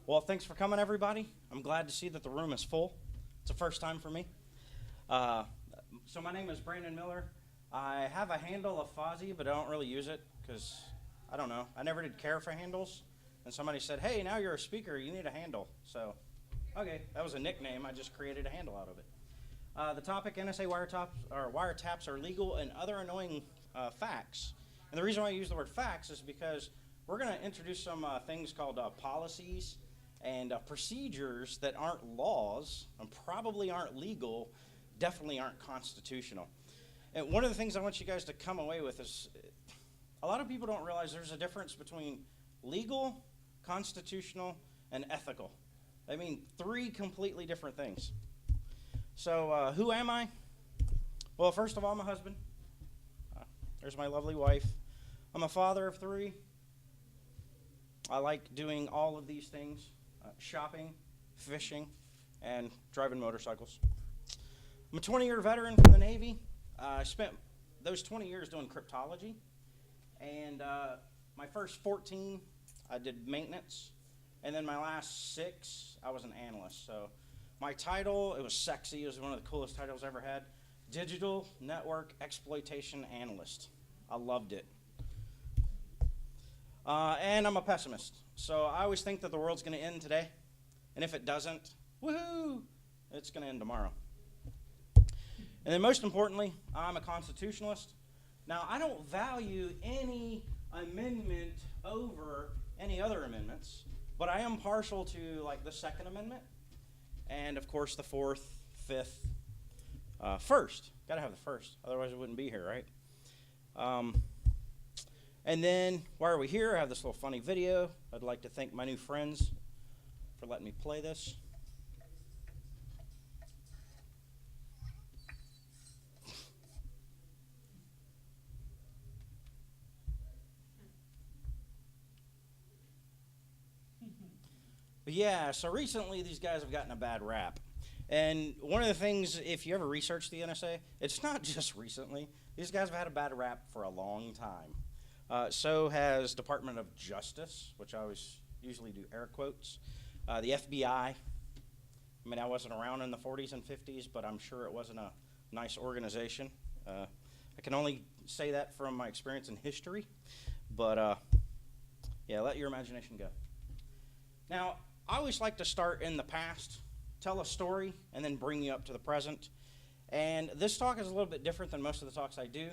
Well, thanks for coming, everybody. I'm glad to see that the room is full. It's the first time for me. So my name is Branden Miller. I have a handle of Fozzie, but I don't really use it because, I don't know, I never did care for handles. And somebody said, hey, now you're a speaker, you need a handle. So, okay, that was a nickname. I just created a handle out of it. The topic, NSA wiretaps are legal and other annoying facts. And the reason why I use the word facts is because we're going to introduce some things called policies and procedures that aren't laws and probably aren't legal, definitely aren't constitutional. And one of the things I want you guys to come away with is a lot of people don't realize there's a difference between legal, constitutional, and ethical. I mean, three completely different things. So who am I? Well, first of all, I'm a husband. There's my lovely wife. I'm a father of three. I like doing all of these things, shopping, fishing, and driving motorcycles. I'm a 20-year veteran from the Navy. I spent those 20 years doing cryptology, and my first 14, I did maintenance, and then my last 6, I was an analyst. So my title, it was sexy. It was one of the coolest titles I ever had. Digital Network Exploitation Analyst. I loved it. And I'm a pessimist. So I always think that the world's going to end today. And if it doesn't, woohoo, it's going to end tomorrow. And then most importantly, I'm a constitutionalist. Now, I don't value any amendment over any other amendments, but I am partial to like the Second Amendment and, of course, the Fourth, Fifth, First. Got to have the First, otherwise it wouldn't be here, right? And then, why are we here? I have this little funny video. I'd like to thank my new friends for letting me play this. But yeah, so recently these guys have gotten a bad rap. And one of the things, if you ever research the NSA, it's not just recently. These guys have had a bad rap for a long time. So has Department of Justice, which I always usually do air quotes. The FBI. I mean, I wasn't around in the 40s and 50s, but I'm sure it wasn't a nice organization. I can only say that from my experience in history. But, yeah, let your imagination go. Now, I always like to start in the past, tell a story, and then bring you up to the present. And this talk is a little bit different than most of the talks I do.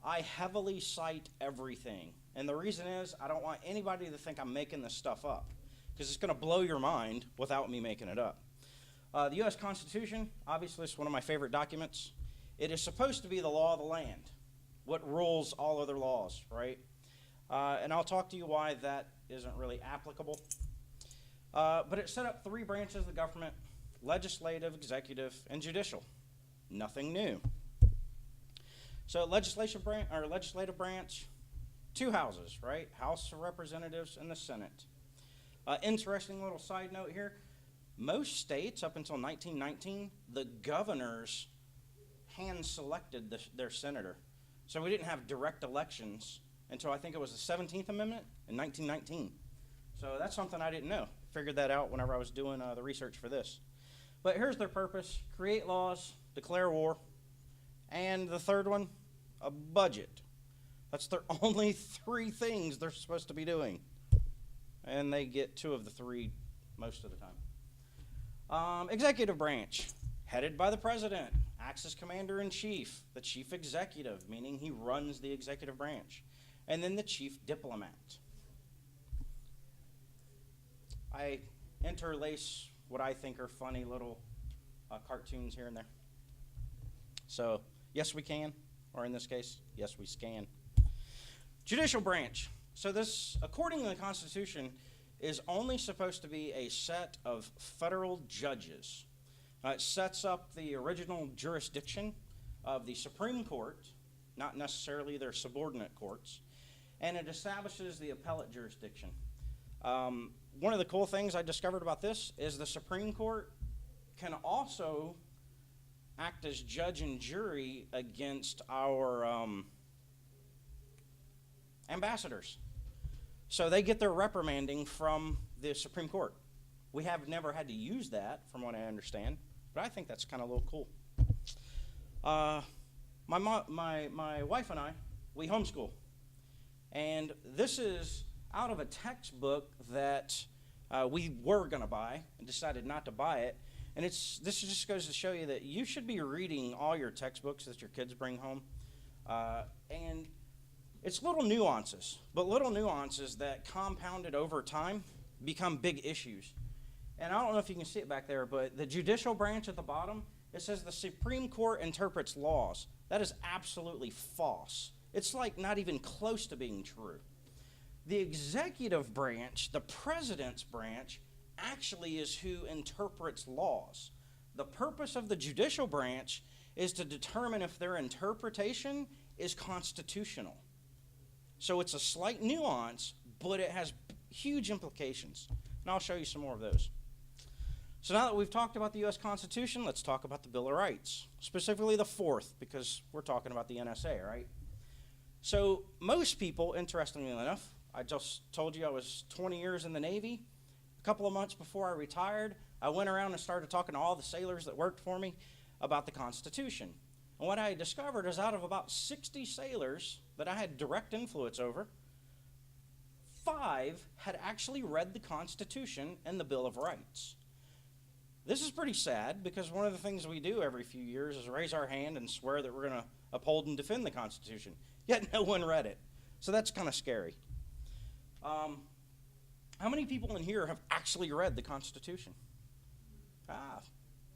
I heavily cite everything. And the reason is I don't want anybody to think I'm making this stuff up, because it's going to blow your mind without me making it up. The U.S. Constitution, obviously, is one of my favorite documents. It is supposed to be the law of the land, what rules all other laws, right? And I'll talk to you why that isn't really applicable. But it set up 3 branches of the government: legislative, executive, and judicial. Nothing new. So legislative branch, 2 houses, right? House of Representatives and the Senate. Interesting little side note here. Most states, up until 1919, the governors hand-selected their senator. So we didn't have direct elections until I think it was the 17th Amendment in 1919. So that's something I didn't know. Figured that out whenever I was doing the research for this. But here's their purpose: create laws, declare war, and the third one, a budget. That's their only 3 things they're supposed to be doing. And they get 2 of the 3 most of the time. Executive branch, headed by the president, acts as commander-in-chief, the chief executive, meaning he runs the executive branch, and then the chief diplomat. I interlace what I think are funny little cartoons here and there. So, yes, we can, or in this case, yes, we scan. Judicial branch. So this, according to the Constitution, is only supposed to be a set of federal judges. It sets up the original jurisdiction of the Supreme Court, not necessarily their subordinate courts, and it establishes the appellate jurisdiction. One of the cool things I discovered about this is the Supreme Court can also act as judge and jury against our ambassadors. So they get their reprimanding from the Supreme Court. We have never had to use that, from what I understand, but I think that's kind of a little cool. My wife and I, we homeschool, and this is out of a textbook that we were going to buy and decided not to buy it. And this just goes to show you that you should be reading all your textbooks that your kids bring home. And it's little nuances, but little nuances that compounded over time become big issues. And I don't know if you can see it back there, but the Judicial Branch at the bottom, it says the Supreme Court interprets laws. That is absolutely false. It's like not even close to being true. The Executive Branch, the President's branch, actually is who interprets laws. The purpose of the Judicial Branch is to determine if their interpretation is constitutional. So it's a slight nuance, but it has huge implications. And I'll show you some more of those. So now that we've talked about the U.S. Constitution, let's talk about the Bill of Rights, specifically the fourth, because we're talking about the NSA, right? So most people, interestingly enough, I just told you I was 20 years in the Navy. A couple of months before I retired, I went around and started talking to all the sailors that worked for me about the Constitution. And what I discovered is out of about 60 sailors that I had direct influence over, 5 had actually read the Constitution and the Bill of Rights. This is pretty sad because one of the things we do every few years is raise our hand and swear that we're going to uphold and defend the Constitution. Yet no one read it. So that's kind of scary. How many people in here have actually read the Constitution?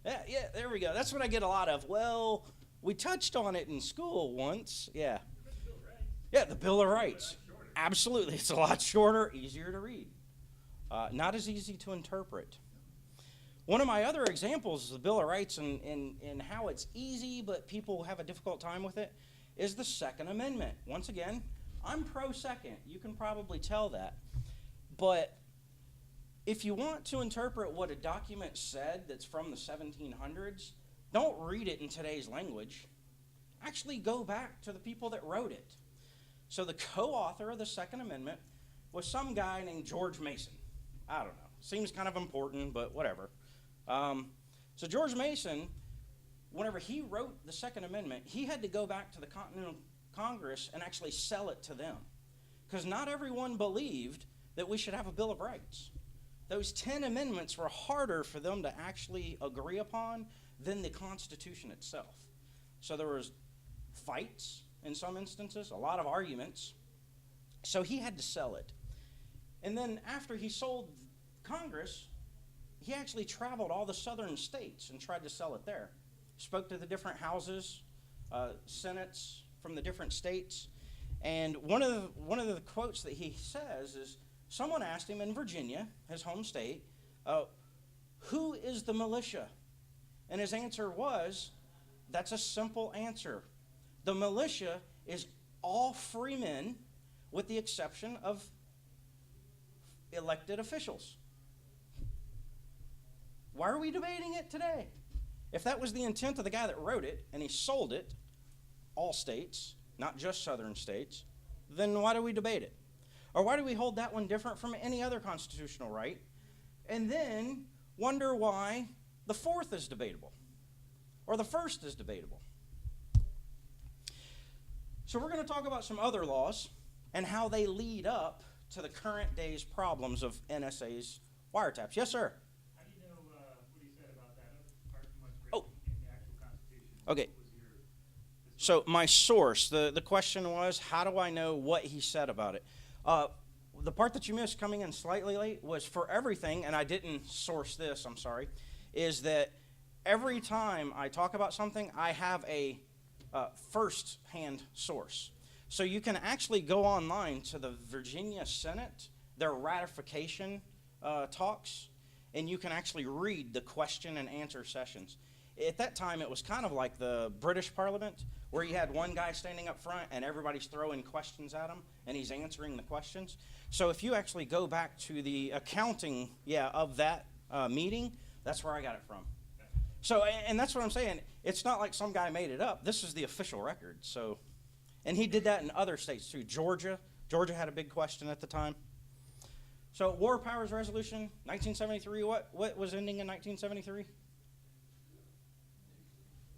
Yeah, there we go. That's what I get a lot of. Well, we touched on it in school once. Yeah. Yeah, the Bill of Rights. Absolutely. It's a lot shorter, easier to read. Not as easy to interpret. One of my other examples is the Bill of Rights and how it's easy, but people have a difficult time with it, is the Second Amendment. Once again, I'm pro-second. You can probably tell that. But if you want to interpret what a document said that's from the 1700s, don't read it in today's language. Actually go back to the people that wrote it. So the co-author of the Second Amendment was some guy named George Mason. I don't know. Seems kind of important, but whatever. So George Mason, whenever he wrote the Second Amendment, he had to go back to the Continental Congress and actually sell it to them. Because not everyone believed that we should have a Bill of Rights. Those 10 amendments were harder for them to actually agree upon than the Constitution itself. So there was fights in some instances, a lot of arguments. So he had to sell it. And then after he sold Congress, he actually traveled all the southern states and tried to sell it there. Spoke to the different houses, senates from the different states. And one of the quotes that he says is, someone asked him in Virginia, his home state, who is the militia? And his answer was, that's a simple answer. The militia is all free men with the exception of elected officials. Why are we debating it today? If that was the intent of the guy that wrote it, and he sold it, all states, not just southern states, then why do we debate it? Or why do we hold that one different from any other constitutional right? And then wonder why the fourth is debatable, or the first is debatable. So we're going to talk about some other laws and how they lead up to the current day's problems of NSA's wiretaps. Yes, sir? How do you know what he said about that apart from what's written in the actual Constitution? Okay. So my source, the question was, how do I know what he said about it? The part that you missed coming in slightly late was for everything, and I didn't source this, I'm sorry, is that every time I talk about something, I have a first-hand source. So you can actually go online to the Virginia Senate, their ratification talks, and you can actually read the question and answer sessions. At that time, it was kind of like the British Parliament, where you had one guy standing up front and everybody's throwing questions at him, and he's answering the questions. So if you actually go back to the accounting, of that meeting, that's where I got it from. So, and that's what I'm saying. It's not like some guy made it up. This is the official record. So, and he did that in other states too. Georgia had a big question at the time. So War Powers Resolution, 1973, what was ending in 1973?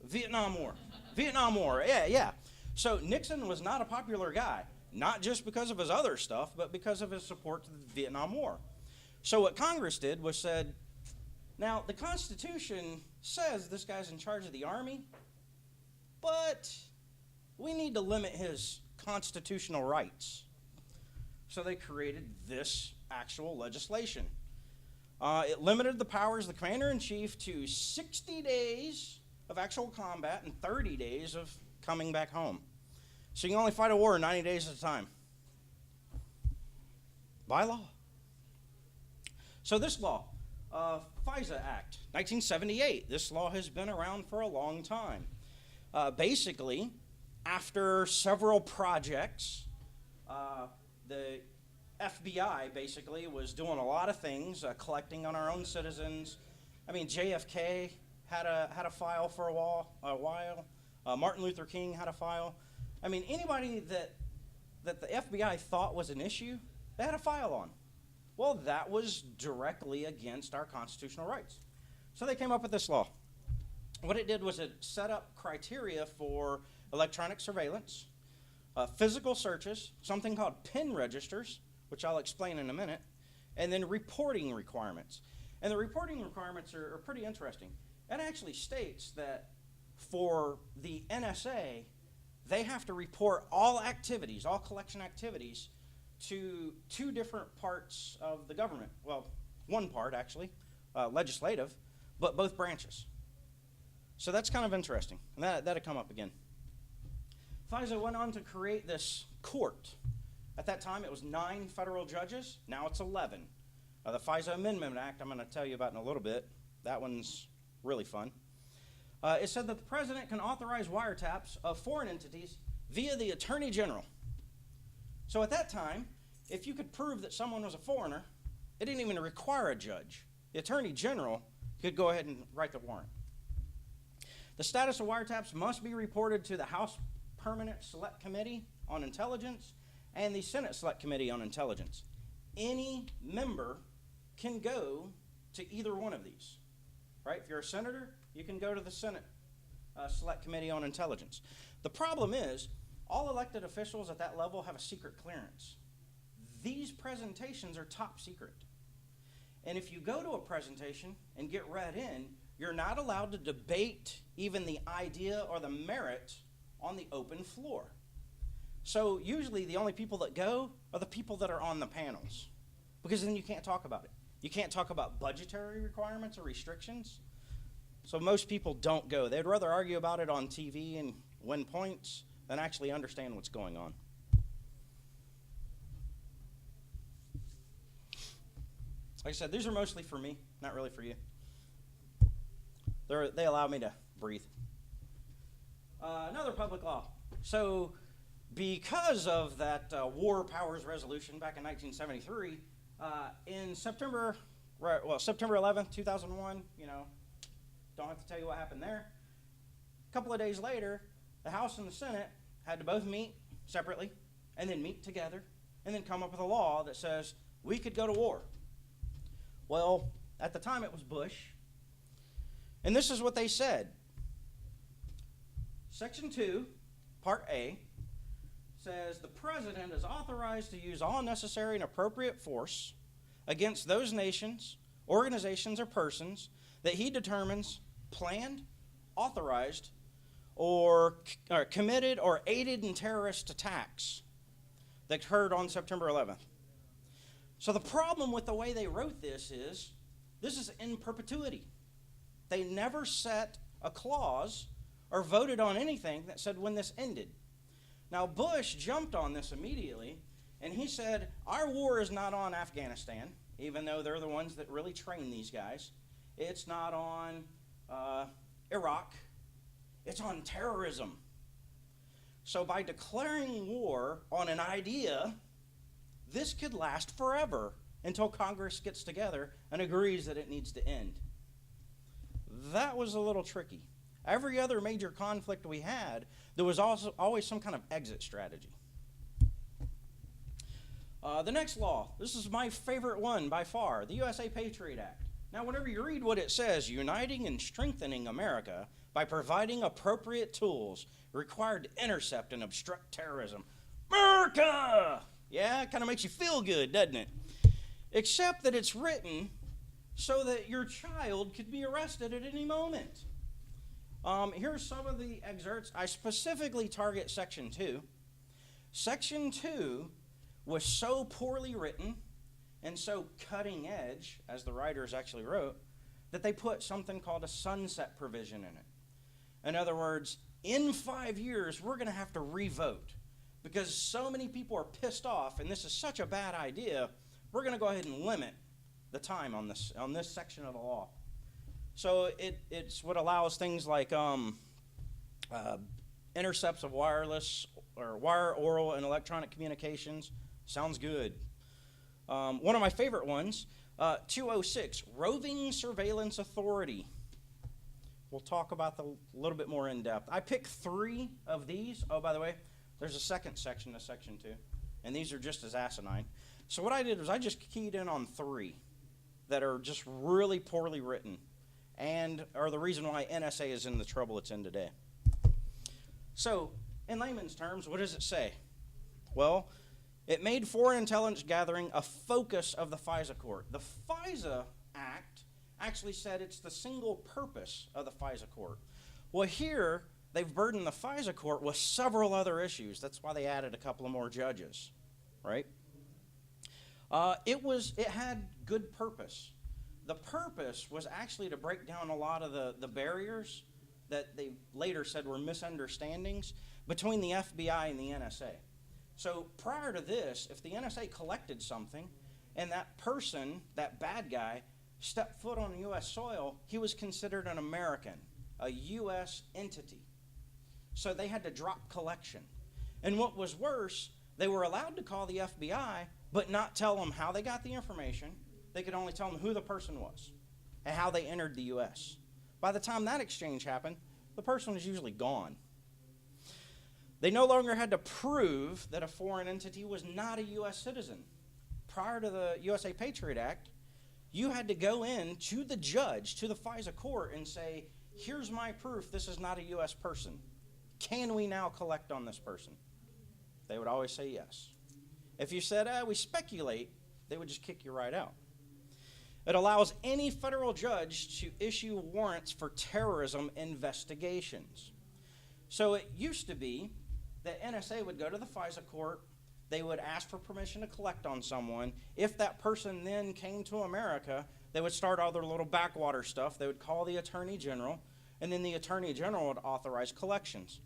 Vietnam War. Vietnam War, yeah. So Nixon was not a popular guy, not just because of his other stuff, but because of his support to the Vietnam War. So what Congress did was said, now the Constitution says this guy's in charge of the Army, but we need to limit his constitutional rights. So they created this actual legislation. It limited the powers of the commander-in-chief to 60 days of actual combat and 30 days of coming back home. So you can only fight a war 90 days at a time. By law. So this law, FISA Act, 1978. This law has been around for a long time. Basically, after several projects, the FBI basically was doing a lot of things, collecting on our own citizens. I mean, JFK had a file for a while. Martin Luther King had a file. I mean, anybody that the FBI thought was an issue, they had a file on. Well, that was directly against our constitutional rights. So they came up with this law. What it did was it set up criteria for electronic surveillance, physical searches, something called PIN registers, which I'll explain in a minute, and then reporting requirements. And the reporting requirements are pretty interesting. It actually states that for the NSA, they have to report all activities, all collection activities, to two different parts of the government. Well, one part actually, legislative, but both branches. So that's kind of interesting, and that'll come up again. FISA went on to create this court. At that time, it was 9 federal judges. Now it's 11. The FISA Amendment Act, I'm going to tell you about in a little bit. That one's really fun. It said that the president can authorize wiretaps of foreign entities via the Attorney General. So at that time, if you could prove that someone was a foreigner, it didn't even require a judge. The Attorney General could go ahead and write the warrant. The status of wiretaps must be reported to the House Permanent Select Committee on Intelligence and the Senate Select Committee on Intelligence. Any member can go to either one of these, right? If you're a senator, you can go to the Senate Select Committee on Intelligence. The problem is, all elected officials at that level have a secret clearance. These presentations are top secret. And if you go to a presentation and get read in, you're not allowed to debate even the idea or the merit on the open floor. So usually the only people that go are the people that are on the panels, because then you can't talk about it. You can't talk about budgetary requirements or restrictions. So most people don't go. They'd rather argue about it on TV and win points than actually understand what's going on. Like I said, these are mostly for me, not really for you. They allow me to breathe. Another public law. So because of that War Powers Resolution back in 1973, in September 11th, 2001, don't have to tell you what happened there. A couple of days later, the House and the Senate had to both meet separately and then meet together and then come up with a law that says we could go to war. Well, at the time it was Bush, and this is what they said. Section 2, Part A, says the president is authorized to use all necessary and appropriate force against those nations, organizations, or persons that he determines planned, authorized, or committed or aided in terrorist attacks that occurred on September 11th. So the problem with the way they wrote this is in perpetuity. They never set a clause or voted on anything that said when this ended. Now Bush jumped on this immediately, and he said, our war is not on Afghanistan, even though they're the ones that really train these guys. It's not on Iraq. It's on terrorism. So by declaring war on an idea, this could last forever until Congress gets together and agrees that it needs to end. That was a little tricky. Every other major conflict we had, there was also always some kind of exit strategy. The next law, this is my favorite one by far, the USA Patriot Act. Now, whenever you read what it says, uniting and strengthening America by providing appropriate tools required to intercept and obstruct terrorism. America! Yeah, it kind of makes you feel good, doesn't it? Except that it's written so that your child could be arrested at any moment. Here's some of the excerpts. I specifically target Section 2. Section 2 was so poorly written and so cutting edge, as the writers actually wrote, that they put something called a sunset provision in it. In other words, in 5 years, we're going to have to revote because so many people are pissed off, and this is such a bad idea, we're going to go ahead and limit the time on this section of the law. So it's what allows things like intercepts of wireless or wire, oral, and electronic communications. Sounds good. One of my favorite ones, 206, Roving Surveillance Authority. We'll talk about a little bit more in depth. I picked 3 of these. Oh, by the way, there's a second section to Section 2, and these are just as asinine. So what I did was I just keyed in on 3 that are just really poorly written and are the reason why NSA is in the trouble it's in today. So, in layman's terms, what does it say? Well, it made foreign intelligence gathering a focus of the FISA court. The FISA Act actually said it's the single purpose of the FISA court. Well, here, they've burdened the FISA court with several other issues. That's why they added a couple of more judges, right? It had good purpose. The purpose was actually to break down a lot of the barriers that they later said were misunderstandings between the FBI and the NSA. So prior to this, if the NSA collected something and that person, that bad guy, stepped foot on U.S. soil, he was considered an American, a U.S. entity. So they had to drop collection. And what was worse, they were allowed to call the FBI, but not tell them how they got the information. They could only tell them who the person was and how they entered the U.S. By the time that exchange happened, the person was usually gone. They no longer had to prove that a foreign entity was not a U.S. citizen. Prior to the USA Patriot Act, you had to go in to the judge, to the FISA court, and say, here's my proof this is not a U.S. person. Can we now collect on this person? They would always say yes. If you said, we speculate, they would just kick you right out. It allows any federal judge to issue warrants for terrorism investigations. So it used to be that NSA would go to the FISA court, they would ask for permission to collect on someone. If that person then came to America, they would start all their little backwater stuff. They would call the Attorney General, and then the Attorney General would authorize collections.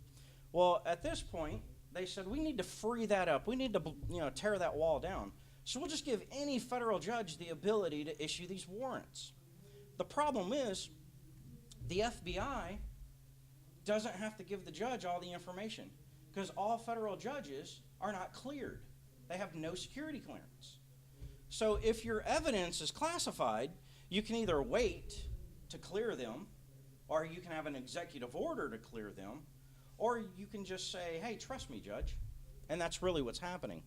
Well, at this point, they said, we need to free that up. We need to, tear that wall down. So we'll just give any federal judge the ability to issue these warrants. The problem is the FBI doesn't have to give the judge all the information because all federal judges are not cleared. They have no security clearance. So if your evidence is classified, you can either wait to clear them, or you can have an executive order to clear them, or you can just say, hey, trust me, judge. And that's really what's happening.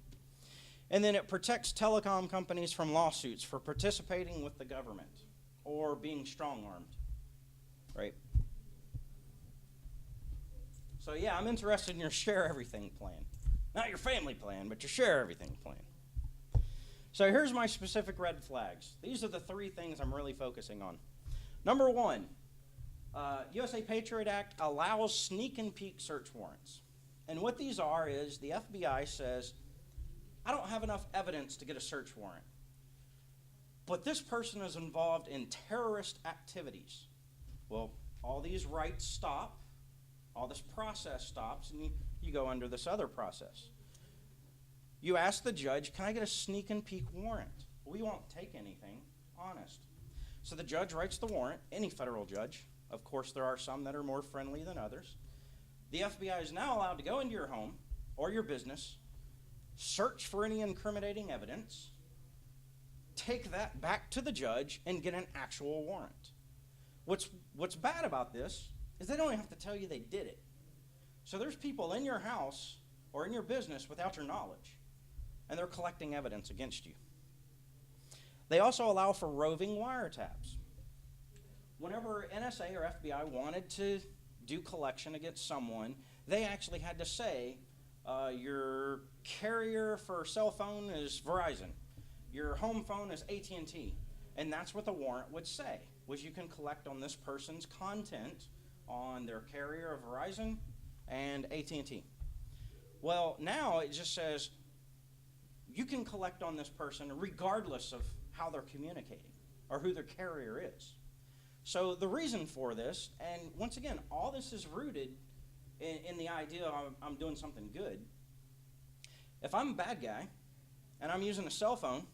And then it protects telecom companies from lawsuits for participating with the government or being strong-armed, right? So yeah, I'm interested in your share everything plan. Not your family plan, but your share everything plan. So here's my specific red flags. These are the 3 things I'm really focusing on. Number 1, USA Patriot Act allows sneak and peek search warrants. And what these are is the FBI says, I don't have enough evidence to get a search warrant, but this person is involved in terrorist activities. Well, all these rights stop, all this process stops, and you go under this other process. You ask the judge, can I get a sneak and peek warrant? We won't take anything, honest. So the judge writes the warrant, any federal judge. Of course, there are some that are more friendly than others. The FBI is now allowed to go into your home or your business, search for any incriminating evidence, take that back to the judge, and get an actual warrant. What's bad about this is they don't even have to tell you they did it. So there's people in your house or in your business without your knowledge. and they're collecting evidence against you. They also allow for roving wiretaps. Whenever NSA or FBI wanted to do collection against someone, they actually had to say, your carrier for cell phone is Verizon, your home phone is AT&T, and that's what the warrant would say, was you can collect on this person's content on their carrier of Verizon and AT&T. Well, now it just says you can collect on this person regardless of how they're communicating or who their carrier is. So the reason for this, and once again, all this is rooted in the idea I'm doing something good. If I'm a bad guy and I'm using a cell phone,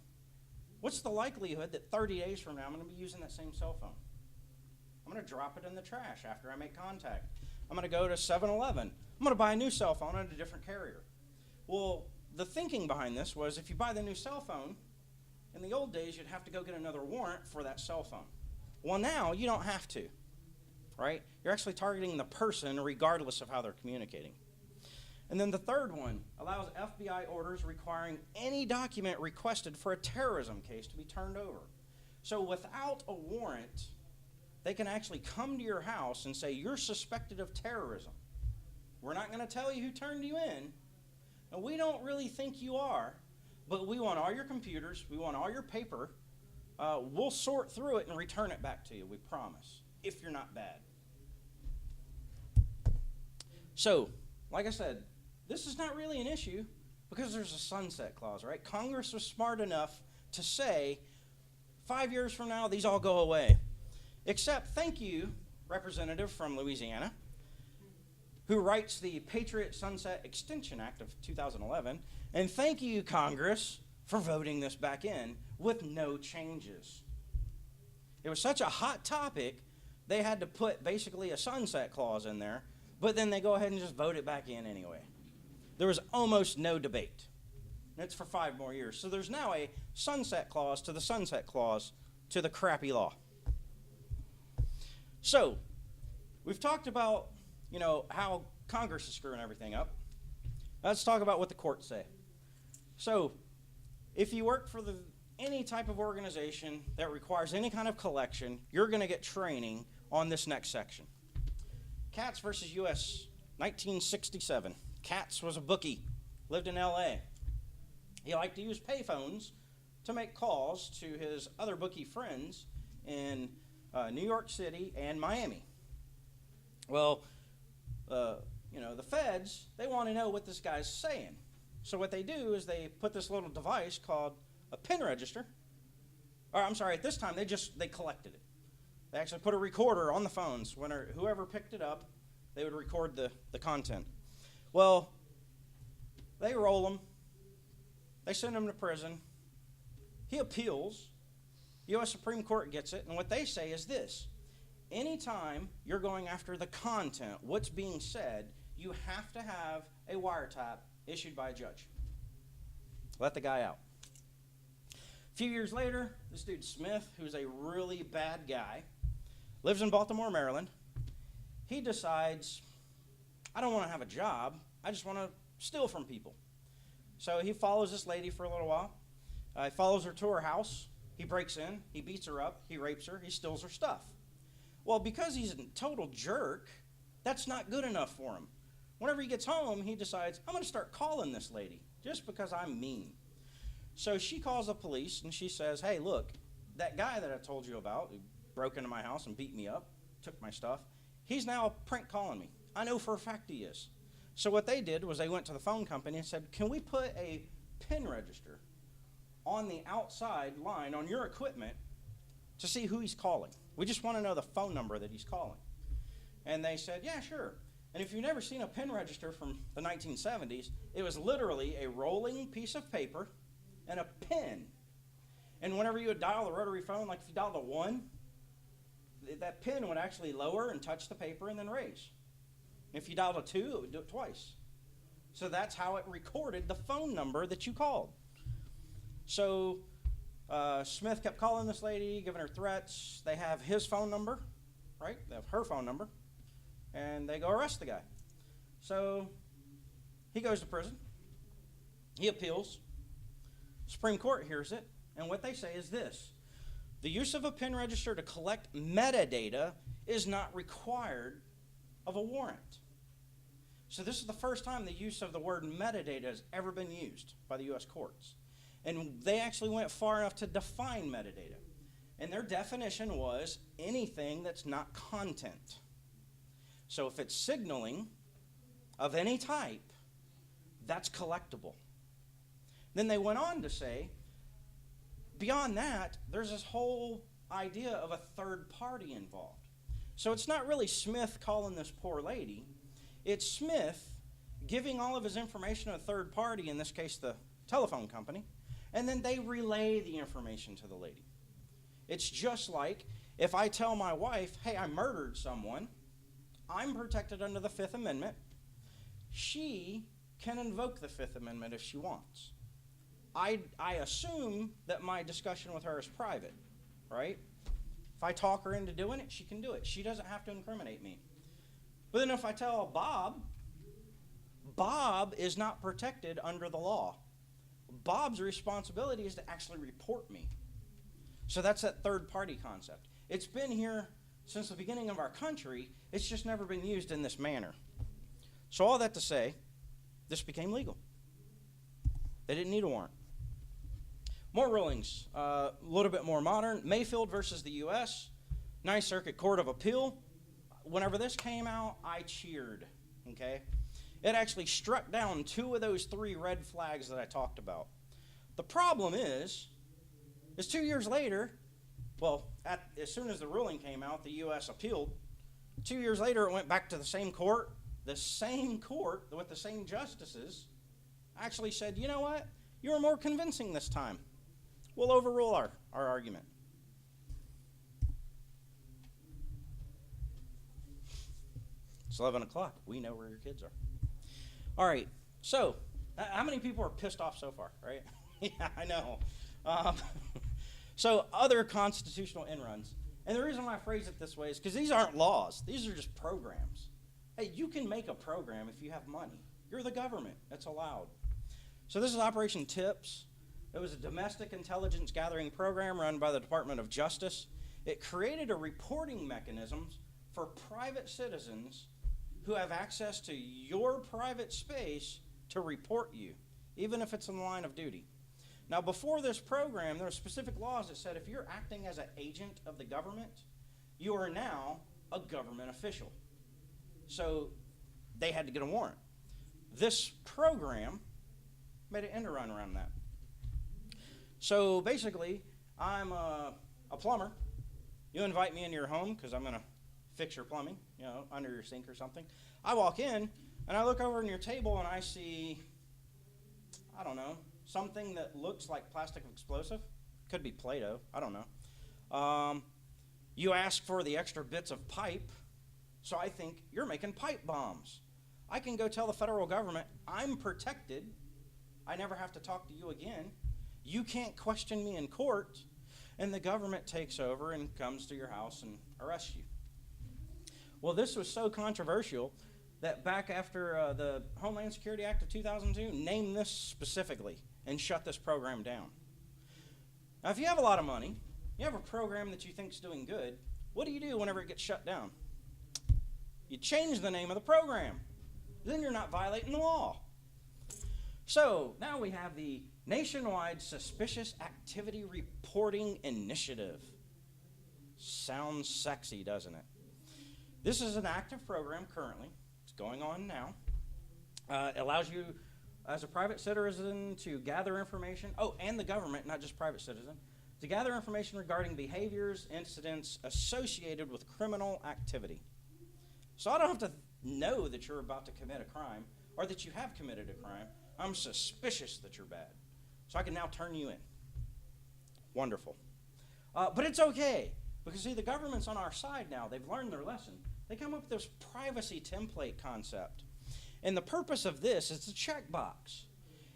what's the likelihood that 30 days from now I'm going to be using that same cell phone? I'm going to drop it in the trash after I make contact. I'm going to go to 7-Eleven. I'm going to buy a new cell phone on a different carrier. Well, the thinking behind this was if you buy the new cell phone, in the old days you'd have to go get another warrant for that cell phone. Well, now you don't have to, right? You're actually targeting the person regardless of how they're communicating. And then the third one allows FBI orders requiring any document requested for a terrorism case to be turned over. So without a warrant, they can actually come to your house and say, you're suspected of terrorism. We're not going to tell you who turned you in, and we don't really think you are, but we want all your computers, we want all your paper. We'll sort through it and return it back to you, we promise, if you're not bad. So, like I said, this is not really an issue because there's a sunset clause, right? Congress was smart enough to say, 5 years from now, these all go away. Except, thank you, representative from Louisiana, who writes the Patriot Sunset Extension Act of 2011, and thank you, Congress, for voting this back in with no changes. It was such a hot topic, they had to put basically a sunset clause in there, but then they go ahead and just vote it back in anyway. There was almost no debate. And it's for 5 more years. So there's now a sunset clause to the sunset clause to the crappy law. So, we've talked about, how Congress is screwing everything up. Let's talk about what the courts say. So, if you work for any type of organization that requires any kind of collection, you're going to get training on this next section. Katz versus U.S., 1967. Katz was a bookie, lived in L.A. He liked to use payphones to make calls to his other bookie friends in New York City and Miami. Well, the feds, they want to know what this guy's saying. So what they do is they put this little device called a pin register. Or I'm sorry, at this time they collected it. They actually put a recorder on the phones. Whoever picked it up, they would record the content. Well, they roll him. They send him to prison. He appeals. The U.S. Supreme Court gets it, and what they say is this. Anytime you're going after the content, what's being said, you have to have a wiretap issued by a judge. Let the guy out. A few years later, this dude Smith, who's a really bad guy, lives in Baltimore, Maryland. He decides, I don't want to have a job. I just want to steal from people. So he follows this lady for a little while. He follows her to her house. He breaks in. He beats her up. He rapes her. He steals her stuff. Well, because he's a total jerk, that's not good enough for him. Whenever he gets home, he decides, I'm going to start calling this lady just because I'm mean. So she calls the police, and she says, hey, look, that guy that I told you about who broke into my house and beat me up, took my stuff, he's now prank calling me. I know for a fact he is. So what they did was they went to the phone company and said, can we put a pin register on the outside line on your equipment to see who he's calling? We just want to know the phone number that he's calling. And they said, yeah, sure. And if you've never seen a pin register from the 1970s, it was literally a rolling piece of paper and a pin. And whenever you would dial the rotary phone, like if you dialed a 1, that pin would actually lower and touch the paper and then raise. If you dialed a 2, it would do it twice. So that's how it recorded the phone number that you called. So Smith kept calling this lady, giving her threats. They have his phone number, right? They have her phone number. And they go arrest the guy. So he goes to prison. He appeals. Supreme Court hears it, and what they say is this: the use of a PIN register to collect metadata is not required of a warrant. So this is the first time the use of the word metadata has ever been used by the U.S. courts. And they actually went far enough to define metadata. And their definition was anything that's not content. So if it's signaling of any type, that's collectible. Then they went on to say, beyond that, there's this whole idea of a third party involved. So it's not really Smith calling this poor lady. It's Smith giving all of his information to a third party, in this case the telephone company, and then they relay the information to the lady. It's just like if I tell my wife, hey, I murdered someone, I'm protected under the Fifth Amendment. She can invoke the Fifth Amendment if she wants. I assume that my discussion with her is private, right? If I talk her into doing it, she can do it. She doesn't have to incriminate me. But then if I tell Bob is not protected under the law. Bob's responsibility is to actually report me. So that's that third party concept. It's been here since the beginning of our country. It's just never been used in this manner. So all that to say, this became legal. They didn't need a warrant. More rulings, a little bit more modern. Mayfield versus the U.S., Ninth Circuit Court of Appeal. Whenever this came out, I cheered, okay? It actually struck down 2 of those 3 red flags that I talked about. The problem is 2 years later, well, as soon as the ruling came out, the U.S. appealed. 2 years later, it went back to the same court with the same justices, actually said, you know what? You were more convincing this time. We'll overrule our argument. It's 11 o'clock. We know where your kids are. All right. So, how many people are pissed off so far, right? Yeah, I know. So, other constitutional inruns. And the reason why I phrase it this way is because these aren't laws. These are just programs. Hey, you can make a program if you have money. You're the government. That's allowed. So, this is Operation TIPS. It was a domestic intelligence gathering program run by the Department of Justice. It created a reporting mechanism for private citizens who have access to your private space to report you, even if it's in the line of duty. Now, before this program, there were specific laws that said if you're acting as an agent of the government, you are now a government official. So they had to get a warrant. This program made an end run around that. So basically, I'm a plumber. You invite me into your home because I'm going to fix your plumbing, under your sink or something. I walk in, and I look over on your table, and I see, I don't know, something that looks like plastic explosive. Could be Play-Doh. I don't know. You ask for the extra bits of pipe, so I think you're making pipe bombs. I can go tell the federal government, I'm protected. I never have to talk to you again. You can't question me in court, and the government takes over and comes to your house and arrests you. Well, this was so controversial that back after the Homeland Security Act of 2002 named this specifically and shut this program down. Now, if you have a lot of money, you have a program that you think is doing good, what do you do whenever it gets shut down? You change the name of the program. Then you're not violating the law. So now we have the Nationwide Suspicious Activity Reporting Initiative. Sounds sexy, doesn't it? This is an active program currently. It's going on now. It allows you, as a private citizen, to gather information. Oh, and the government, not just private citizen, to gather information regarding behaviors, incidents associated with criminal activity. So I don't have to know that you're about to commit a crime or that you have committed a crime. I'm suspicious that you're bad. So I can now turn you in. Wonderful. But it's okay, because see, the government's on our side now. They've learned their lesson. They come up with this privacy template concept. And the purpose of this is a checkbox.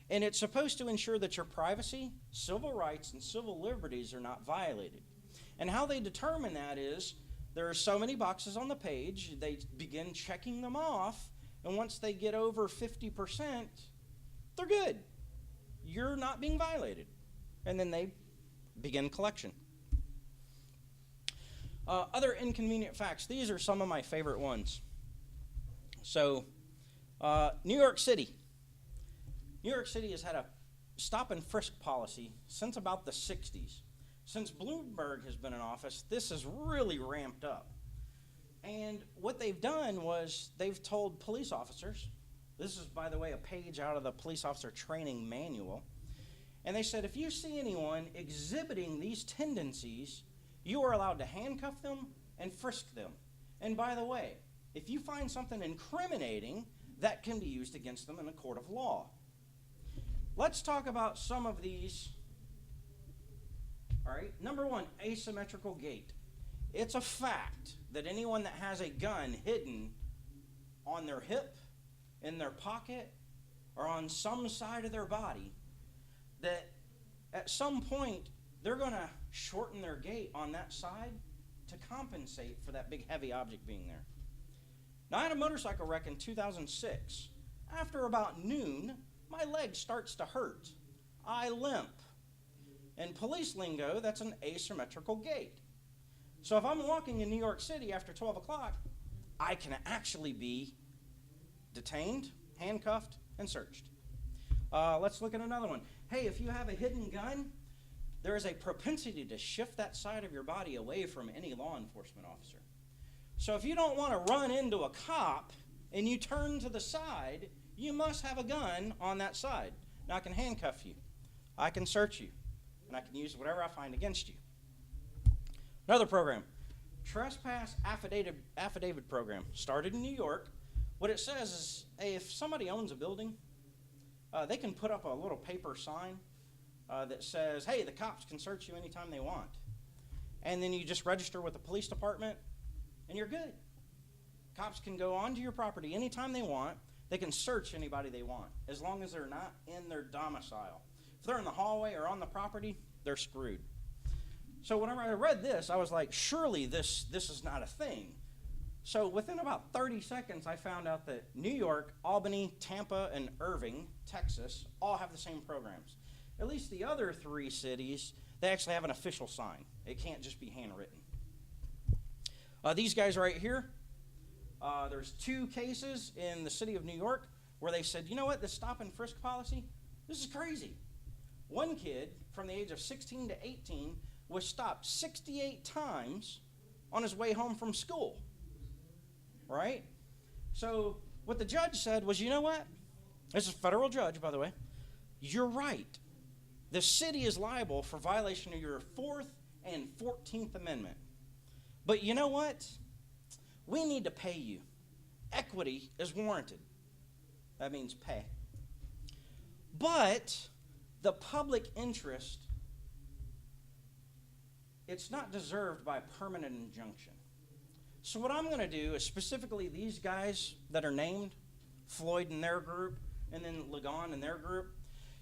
And it's supposed to ensure that your privacy, civil rights, and civil liberties are not violated. And how they determine that is there are so many boxes on the page, they begin checking them off, and once they get over 50%, they're good. You're not being violated. and then they begin collection. Other inconvenient facts. These are some of my favorite ones. So, New York City. New York City has had a stop and frisk policy since about the 60s. Since Bloomberg has been in office, this has really ramped up. And what they've done was they've told police officers, this is, by the way, a page out of the police officer training manual, and they said if you see anyone exhibiting these tendencies, you are allowed to handcuff them and frisk them. And by the way, if you find something incriminating, that can be used against them in a court of law. Let's talk about some of these. All right, number one, asymmetrical gait. It's a fact that anyone that has a gun hidden on their hip, in their pocket, or on some side of their body, that at some point they're going to shorten their gait on that side to compensate for that big heavy object being there. Now, I had a motorcycle wreck in 2006. After about noon, my leg starts to hurt. I limp. In police lingo, that's an asymmetrical gait. So if I'm walking in New York City after 12 o'clock, I can actually be detained, handcuffed, and searched. Let's look at another one. Hey, if you have a hidden gun, there is a propensity to shift that side of your body away from any law enforcement officer. So if you don't want to run into a cop and you turn to the side, you must have a gun on that side. Now, I can handcuff you, I can search you, and I can use whatever I find against you. Another program, Trespass Affidavit Program, started in New York. What it says is, hey, if somebody owns a building, they can put up a little paper sign that says, hey, the cops can search you anytime they want. And then you just register with the police department, and you're good. Cops can go onto your property anytime they want. They can search anybody they want, as long as they're not in their domicile. If they're in the hallway or on the property, they're screwed. So whenever I read this, I was like, surely this is not a thing. So within about 30 seconds, I found out that New York, Albany, Tampa, and Irving, Texas, all have the same programs. At least the other 3 cities, they actually have an official sign. It can't just be handwritten. These guys right here, there's 2 cases in the city of New York where they said, you know what, this stop and frisk policy, this is crazy. One kid from the age of 16 to 18 was stopped 68 times on his way home from school, right? So what the judge said was, you know what? This is a federal judge, by the way. You're right. The city is liable for violation of your 4th and 14th Amendment. But you know what? We need to pay you. Equity is warranted. That means pay. But the public interest, it's not deserved by a permanent injunction. So what I'm going to do is specifically these guys that are named, Floyd in their group, and then Ligon in their group,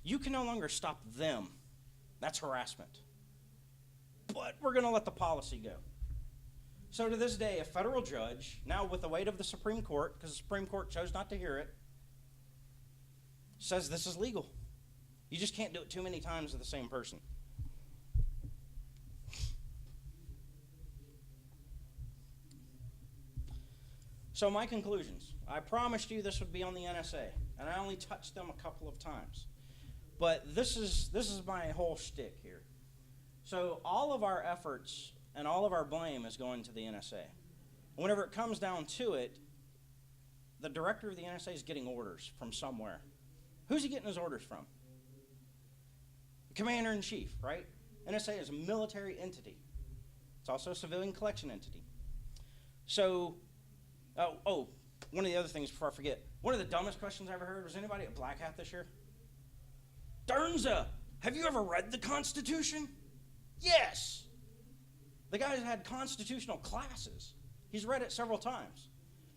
you can no longer stop them. That's harassment. But we're going to let the policy go. So to this day, a federal judge, now with the weight of the Supreme Court, because the Supreme Court chose not to hear it, says this is legal. You just can't do it too many times with the same person. So my conclusions. I promised you this would be on the NSA, and I only touched them a couple of times. But this is my whole shtick here. So all of our efforts and all of our blame is going to the NSA. Whenever it comes down to it, the director of the NSA is getting orders from somewhere. Who's he getting his orders from? The commander-in-chief, right? NSA is a military entity. It's also a civilian collection entity. So, one of the other things before I forget, one of the dumbest questions I ever heard, was anybody at Black Hat this year? Dernza, have you ever read the Constitution? Yes. The guy's had constitutional classes. He's read it several times.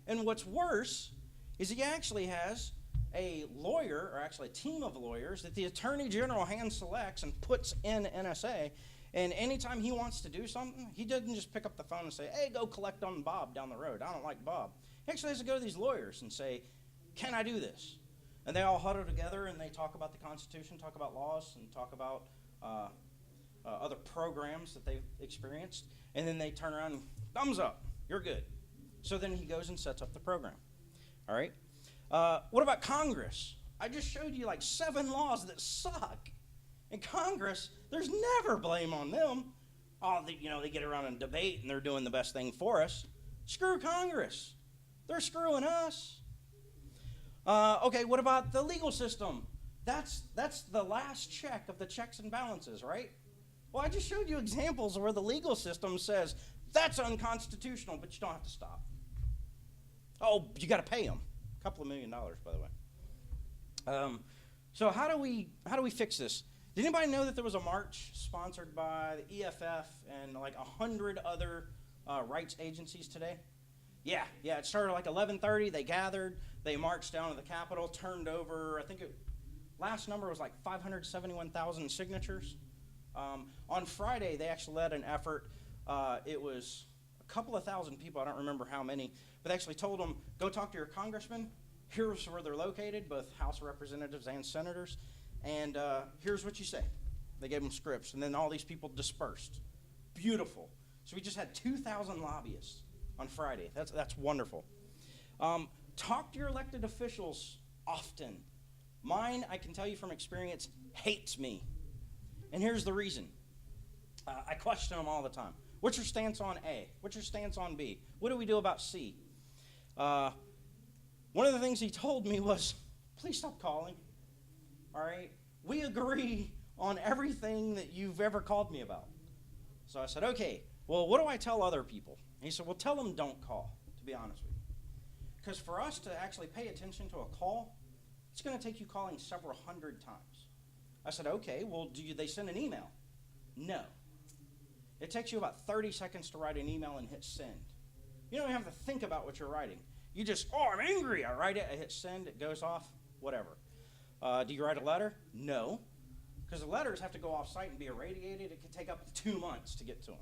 And what's worse is he actually has a lawyer, or actually a team of lawyers, that the Attorney General hand selects and puts in NSA. And anytime he wants to do something, he doesn't just pick up the phone and say, hey, go collect on Bob down the road. I don't like Bob. He actually has to go to these lawyers and say, can I do this? And they all huddle together and they talk about the Constitution, talk about laws, and talk about other programs that they've experienced, and then they turn around and thumbs up, you're good. So then he goes and sets up the program. All right? What about Congress? I just showed you like 7 laws that suck. In Congress, there's never blame on them. Oh, they get around and debate and they're doing the best thing for us. Screw Congress. They're screwing us. Okay, what about the legal system? That's the last check of the checks and balances, right? Well, I just showed you examples where the legal system says that's unconstitutional, but you don't have to stop. Oh, you got to pay them. A couple of $1 million, by the way. So how do we fix this? Did anybody know that there was a march sponsored by the EFF and like 100 other rights agencies today? Yeah, it started like 11:30. They gathered, they marched down to the Capitol, turned over, I think last number was like 571,000 signatures. On Friday, they actually led an effort. It was a couple of thousand people, I don't remember how many, but they actually told them, go talk to your congressman. Here's where they're located, both House Representatives and Senators, and here's what you say. They gave them scripts, and then all these people dispersed. Beautiful. So we just had 2,000 lobbyists on Friday. That's wonderful. Talk to your elected officials often. Mine, I can tell you from experience, hates me. And here's the reason. I question them all the time. What's your stance on A? What's your stance on B? What do we do about C? One of the things he told me was, please stop calling. All right? We agree on everything that you've ever called me about. So I said, okay, well, what do I tell other people? And he said, well, tell them don't call, to be honest with you. Because for us to actually pay attention to a call, it's going to take you calling several hundred times. I said, okay, well, they send an email? No. It takes you about 30 seconds to write an email and hit send. You don't even have to think about what you're writing. You just, I'm angry. I write it, I hit send, it goes off, whatever. Do you write a letter? No. Because the letters have to go off site and be irradiated. It could take up to 2 months to get to them.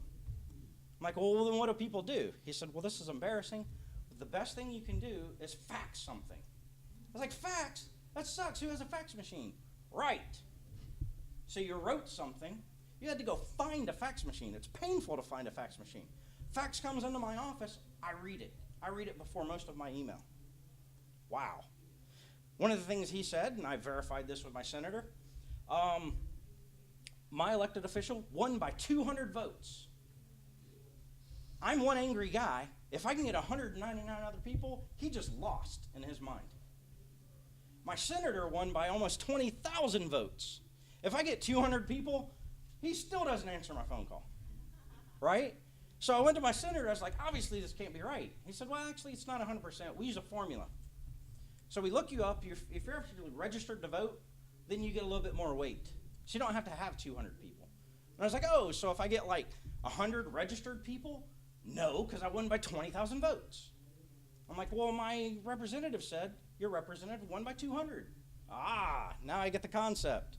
I'm like, well, then what do people do? He said, well, this is embarrassing. But the best thing you can do is fax something. I was like, fax? That sucks. Who has a fax machine? Right. So you wrote something. You had to go find a fax machine. It's painful to find a fax machine. Fax comes into my office. I read it. I read it before most of my email. Wow. One of the things he said, and I verified this with my senator, my elected official won by 200 votes. I'm one angry guy. If I can get 199 other people, he just lost in his mind. My senator won by almost 20,000 votes. If I get 200 people, he still doesn't answer my phone call, right? So I went to my senator. I was like, obviously this can't be right. He said, well, actually, it's not 100%. We use a formula. So we look you up. If you're actually registered to vote, then you get a little bit more weight. So you don't have to have 200 people. And I was like, oh, so if I get like 100 registered people? No, because I won by 20,000 votes. I'm like, well, my representative said your representative won by 200. Now I get the concept.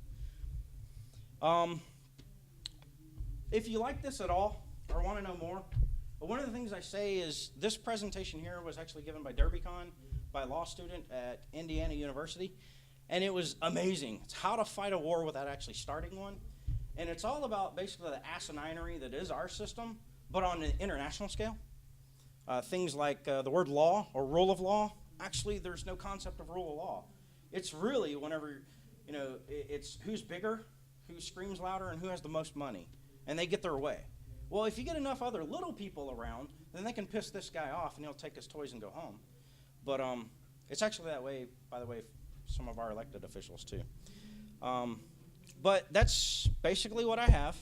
If you like this at all or want to know more, one of the things I say is this presentation here was actually given by DerbyCon by a law student at Indiana University, and it was amazing. It's how to fight a war without actually starting one, and it's all about basically the asininity that is our system, but on an international scale. Things like the word law or rule of law. Actually, there's no concept of rule of law. It's really whenever, it's who's bigger, who screams louder, and who has the most money, and they get their way. Well, if you get enough other little people around, then they can piss this guy off, and he'll take his toys and go home. But it's actually that way, by the way, some of our elected officials too. But that's basically what I have.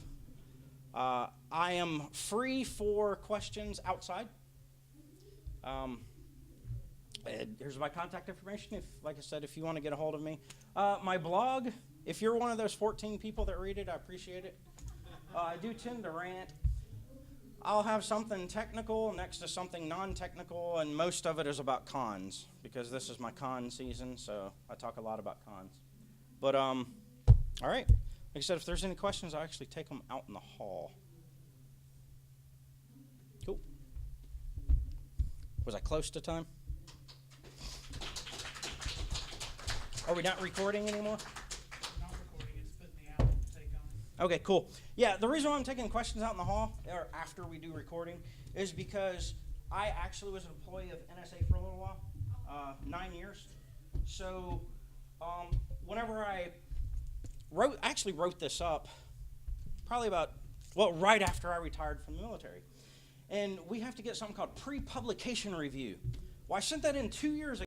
I am free for questions outside. Here's my contact information. Like I said, if you want to get a hold of me. My blog, if you're one of those 14 people that read it, I appreciate it. I do tend to rant. I'll have something technical next to something non-technical, and most of it is about cons, because this is my con season, so I talk a lot about cons. But, all right. Like I said, if there's any questions, I'll actually take them out in the hall. Cool. Was I close to time? Are we not recording anymore? Not recording, it's putting me out to take on. Okay, cool. Yeah, the reason why I'm taking questions out in the hall, or after we do recording, is because I actually was an employee of NSA for a little while, 9 years. So, whenever I actually wrote this up, probably right after I retired from the military. And we have to get something called pre-publication review. Well, I sent that in 2 years ago.